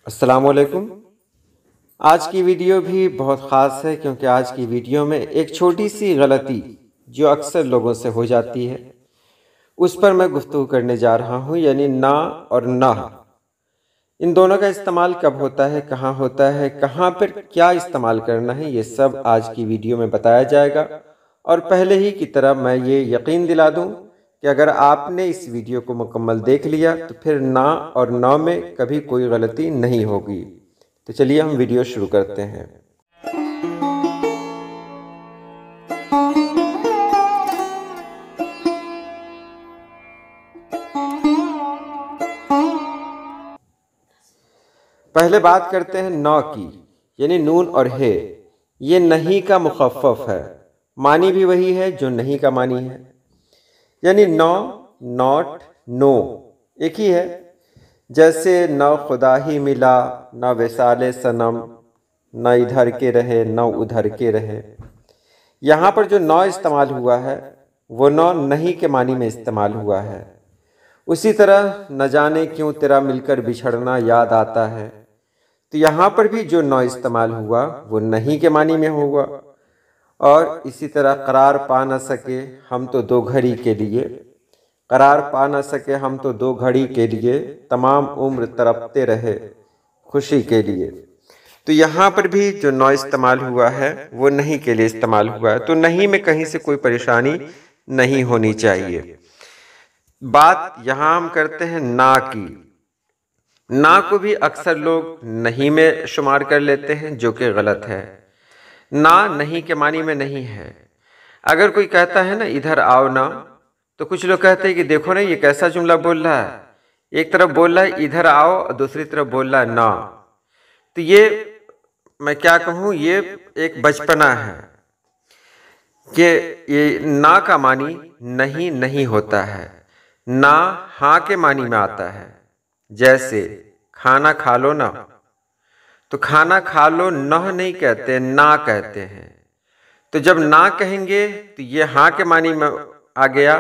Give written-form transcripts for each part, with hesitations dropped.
अस्सलामुअलैकुम। आज की वीडियो भी बहुत ख़ास है क्योंकि आज की वीडियो में एक छोटी सी गलती जो अक्सर लोगों से हो जाती है उस पर मैं गुफ्तगू करने जा रहा हूँ, यानी ना और ना। इन दोनों का इस्तेमाल कब होता है, कहाँ होता है, कहाँ पर क्या इस्तेमाल करना है, ये सब आज की वीडियो में बताया जाएगा। और पहले ही की तरह मैं ये यकीन दिला दूँ कि अगर आपने इस वीडियो को मुकम्मल देख लिया तो फिर ना और ना में कभी कोई गलती नहीं होगी। तो चलिए हम वीडियो शुरू करते हैं। पहले बात करते हैं नौ की, यानी नून और हे। ये नहीं का मुखफ़फ़ है, मानी भी वही है जो नहीं का मानी है, यानी नो, नॉट, नो एक ही है। जैसे न खुदा ही मिला, न वसाले सनम, न इधर के रहे न उधर के रहे। यहाँ पर जो नौ इस्तेमाल हुआ है वो नौ नहीं के मानी में इस्तेमाल हुआ है। उसी तरह न जाने क्यों तेरा मिलकर बिछड़ना याद आता है, तो यहाँ पर भी जो नौ इस्तेमाल हुआ वो नहीं के मानी में होगा। और इसी तरह करार पा न सके हम तो दो घड़ी के लिए, करार पा न सके हम तो दो घड़ी के लिए, तमाम उम्र तड़पते रहे खुशी के लिए। तो यहाँ पर भी जो नौ इस्तेमाल हुआ है वो नहीं के लिए इस्तेमाल हुआ है, तो नहीं में कहीं से कोई परेशानी नहीं होनी चाहिए। बात यहाँ हम करते हैं ना की। ना को भी अक्सर लोग नहीं में शुमार कर लेते हैं, जो कि गलत है। ना नहीं के मानी में नहीं है। अगर कोई कहता है ना इधर आओ ना, तो कुछ लोग कहते हैं कि देखो ना ये कैसा जुमला बोल रहा है, एक तरफ बोल रहा है इधर आओ और दूसरी तरफ बोल रहा है ना। तो ये मैं क्या कहूँ, ये एक बचपना है कि ये ना का मानी नहीं नहीं होता है, ना हाँ के मानी में आता है। जैसे खाना खा लो ना, तो खाना खा लो न नहीं कहते, ना कहते हैं। तो जब ना कहेंगे तो ये हाँ के मानी में आ गया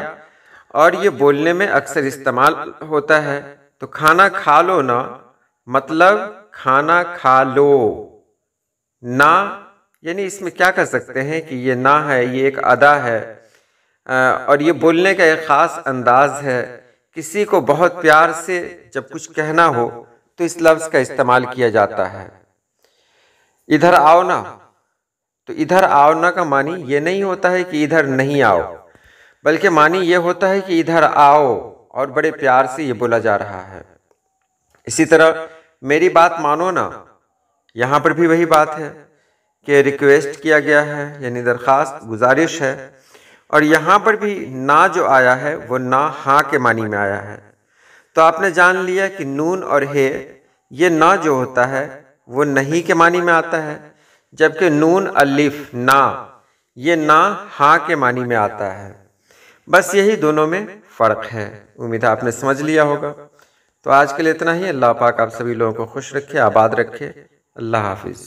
और ये बोलने में अक्सर इस्तेमाल होता है। तो खाना खा लो ना मतलब खाना खा लो ना, यानी इसमें क्या कर सकते हैं कि ये ना है, ये एक अदा है और ये बोलने का एक ख़ास अंदाज है। किसी को बहुत प्यार से जब कुछ कहना हो तो इस लफ्ज़ का इस्तेमाल किया जाता है। इधर आओ ना, तो इधर आओ ना का मानी ये नहीं होता है कि इधर नहीं आओ, बल्कि मानी ये होता है कि इधर आओ और बड़े प्यार से ये बोला जा रहा है। इसी तरह मेरी बात मानो ना, यहाँ पर भी वही बात है कि रिक्वेस्ट किया गया है, यानी दरख्वास्त, गुजारिश है। और यहाँ पर भी ना जो आया है वो ना हाँ के मानी में आया है। तो आपने जान लिया कि नून और हे, ये ना जो होता है वो नहीं के मानी में आता है, जबकि नून अलिफ ना, ये ना हाँ के मानी में आता है। बस यही दोनों में फ़र्क है। उम्मीद है आपने समझ लिया होगा। तो आज के लिए इतना ही। अल्लाह पाक आप सभी लोगों को खुश रखे, आबाद रखे। अल्लाह हाफिज़।